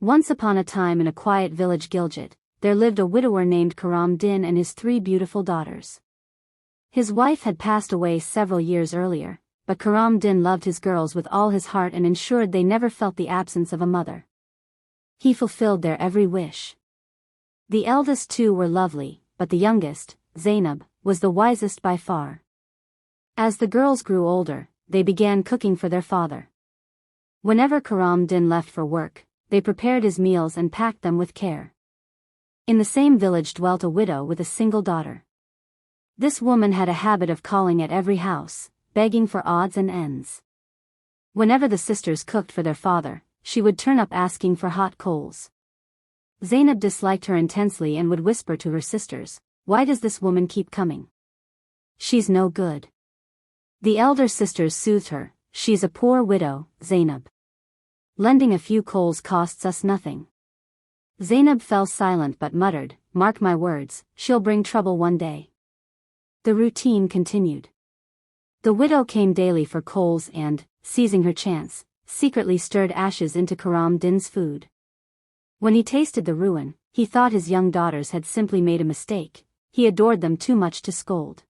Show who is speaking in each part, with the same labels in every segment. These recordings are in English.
Speaker 1: Once upon a time in a quiet village Gilgit, there lived a widower named Karam Din and his 3 beautiful daughters. His wife had passed away several years earlier, but Karam Din loved his girls with all his heart and ensured they never felt the absence of a mother. He fulfilled their every wish. The eldest 2 were lovely, but the youngest, Zainab, was the wisest by far. As the girls grew older, they began cooking for their father. Whenever Karam Din left for work, they prepared his meals and packed them with care. In the same village dwelt a widow with a single daughter. This woman had a habit of calling at every house, begging for odds and ends. Whenever the sisters cooked for their father, she would turn up asking for hot coals. Zainab disliked her intensely and would whisper to her sisters, "Why does this woman keep coming? She's no good." The elder sisters soothed her, "She's a poor widow, Zainab. Lending a few coals costs us nothing." Zainab fell silent but muttered, "Mark my words, she'll bring trouble one day." The routine continued. The widow came daily for coals and, seizing her chance, secretly stirred ashes into Karam Din's food. When he tasted the ruin, he thought his young daughters had simply made a mistake. He adored them too much to scold.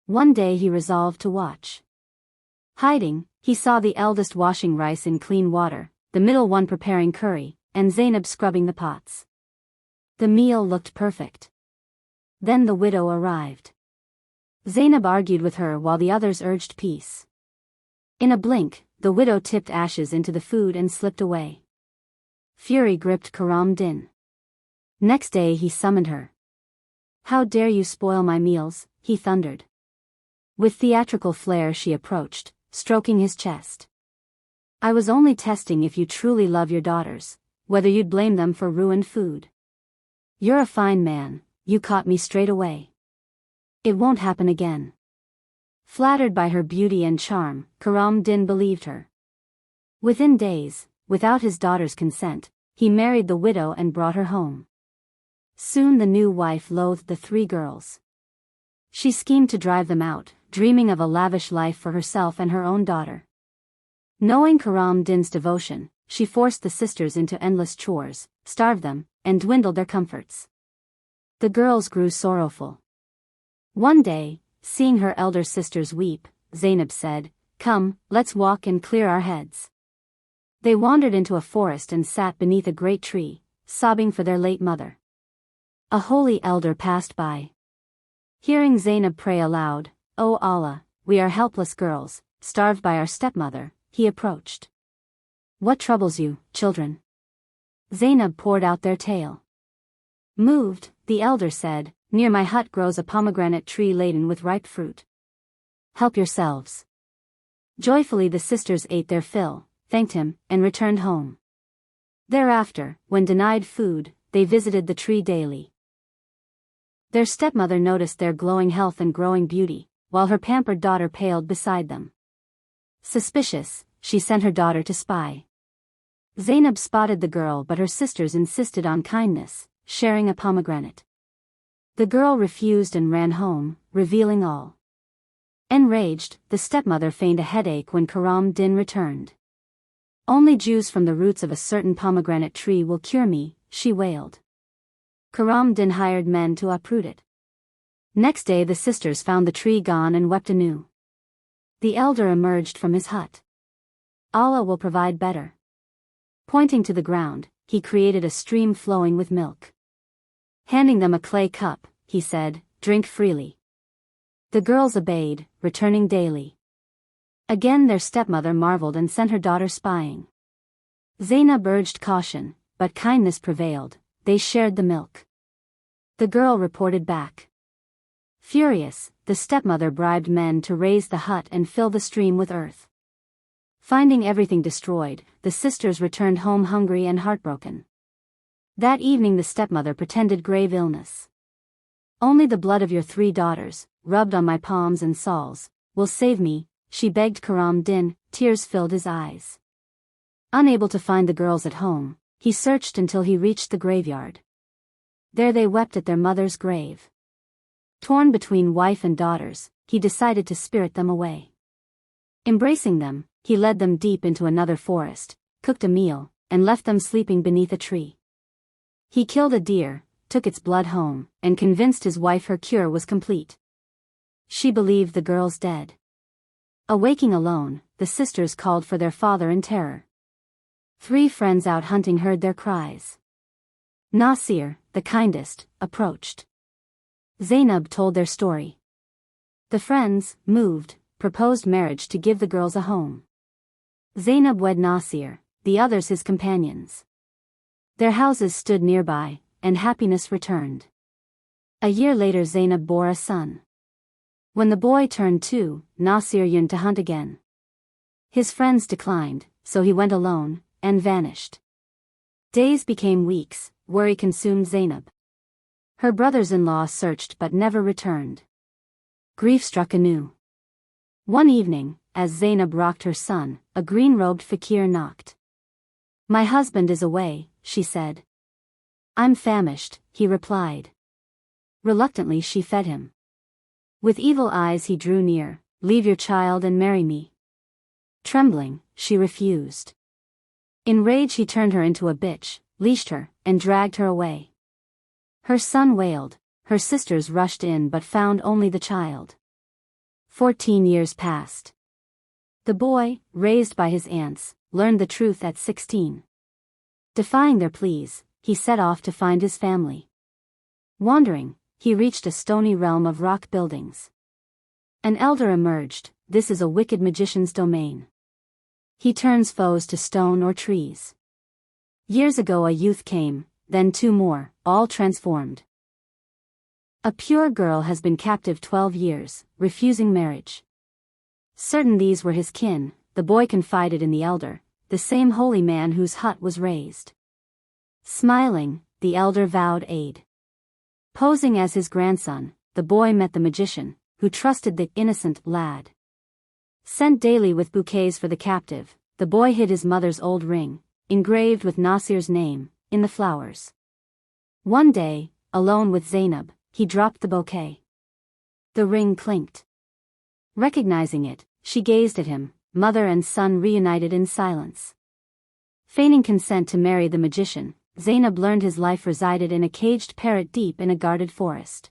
Speaker 1: One day he resolved to watch. Hiding, he saw the eldest washing rice in clean water, the middle one preparing curry, and Zainab scrubbing the pots. The meal looked perfect. Then the widow arrived. Zainab argued with her while the others urged peace. In a blink, the widow tipped ashes into the food and slipped away. Fury gripped Karam Din. Next day he summoned her. "How dare you spoil my meals?" he thundered. With theatrical flair she approached, stroking his chest. "I was only testing if you truly love your daughters, whether you'd blame them for ruined food. You're a fine man, you caught me straight away. It won't happen again." Flattered by her beauty and charm, Karam Din believed her. Within days, without his daughter's consent, he married the widow and brought her home. Soon the new wife loathed the 3 girls. She schemed to drive them out, dreaming of a lavish life for herself and her own daughter. Knowing Karam Din's devotion, she forced the sisters into endless chores, starved them, and dwindled their comforts. The girls grew sorrowful. One day, seeing her elder sisters weep, Zainab said, "Come, let's walk and clear our heads." They wandered into a forest and sat beneath a great tree, sobbing for their late mother. A holy elder passed by. Hearing Zainab pray aloud, "O Allah, we are helpless girls, starved by our stepmother," he approached. "What troubles you, children?" Zainab poured out their tale. Moved, the elder said, "Near my hut grows a pomegranate tree laden with ripe fruit. Help yourselves." Joyfully the sisters ate their fill, thanked him, and returned home. Thereafter, when denied food, they visited the tree daily. Their stepmother noticed their glowing health and growing beauty, while her pampered daughter paled beside them. Suspicious, she sent her daughter to spy. Zainab spotted the girl but her sisters insisted on kindness, sharing a pomegranate. The girl refused and ran home, revealing all. Enraged, the stepmother feigned a headache when Karam Din returned. "Only juice from the roots of a certain pomegranate tree will cure me," she wailed. Karam Din hired men to uproot it. Next day the sisters found the tree gone and wept anew. The elder emerged from his hut. "Allah will provide better." Pointing to the ground, he created a stream flowing with milk. Handing them a clay cup, he said, "Drink freely." The girls obeyed, returning daily. Again their stepmother marveled and sent her daughter spying. Zainab urged caution, but kindness prevailed. They shared the milk. The girl reported back. Furious, the stepmother bribed men to raise the hut and fill the stream with earth. Finding everything destroyed, the sisters returned home hungry and heartbroken. That evening the stepmother pretended grave illness. "Only the blood of your 3 daughters, rubbed on my palms and soles, will save me," she begged Karam Din. Tears filled his eyes. Unable to find the girls at home, he searched until he reached the graveyard. There they wept at their mother's grave. Torn between wife and daughters, he decided to spirit them away. Embracing them, he led them deep into another forest, cooked a meal, and left them sleeping beneath a tree. He killed a deer, took its blood home, and convinced his wife her cure was complete. She believed the girls dead. Awaking alone, the sisters called for their father in terror. 3 friends out hunting heard their cries. Nasir, the kindest, approached. Zainab told their story. The friends, moved, proposed marriage to give the girls a home. Zainab wed Nasir, the others his companions. Their houses stood nearby, and happiness returned. A year later Zainab bore a son. When the boy turned 2, Nasir yearned to hunt again. His friends declined, so he went alone, and vanished. Days became weeks, worry consumed Zainab. Her brothers-in-law searched but never returned. Grief struck anew. One evening, as Zainab rocked her son, a green-robed fakir knocked. "My husband is away," she said. "I'm famished," he replied. Reluctantly she fed him. With evil eyes he drew near. "Leave your child and marry me." Trembling, she refused. In rage he turned her into a bitch, leashed her, and dragged her away. Her son wailed. Her sisters rushed in but found only the child. 14 years passed. The boy, raised by his aunts, learned the truth at 16. Defying their pleas, he set off to find his family. Wandering, he reached a stony realm of rock buildings. An elder emerged. "This is a wicked magician's domain. He turns foes to stone or trees. Years ago a youth came, then 2 more, all transformed. A pure girl has been captive 12 years, refusing marriage." Certain these were his kin, the boy confided in the elder, the same holy man whose hut was razed. Smiling, the elder vowed aid. Posing as his grandson, the boy met the magician, who trusted the innocent lad. Sent daily with bouquets for the captive, the boy hid his mother's old ring, engraved with Nasir's name, in the flowers. One day, alone with Zainab, he dropped the bouquet. The ring clinked. Recognizing it, she gazed at him, mother and son reunited in silence. Feigning consent to marry the magician, Zainab learned his life resided in a caged parrot deep in a guarded forest.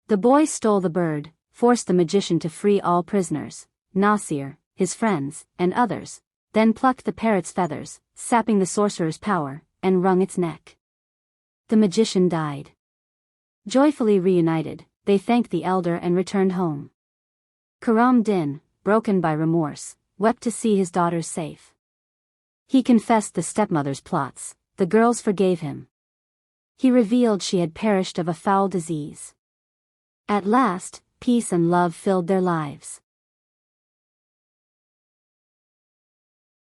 Speaker 1: The boy stole the bird, forced the magician to free all prisoners, Nasir, his friends, and others, then plucked the parrot's feathers, sapping the sorcerer's power, and wrung its neck. The magician died. Joyfully reunited, they thanked the elder and returned home. Karam Din, broken by remorse, wept to see his daughters safe. He confessed the stepmother's plots. The girls forgave him. He revealed she had perished of a foul disease. At last, peace and love filled their lives.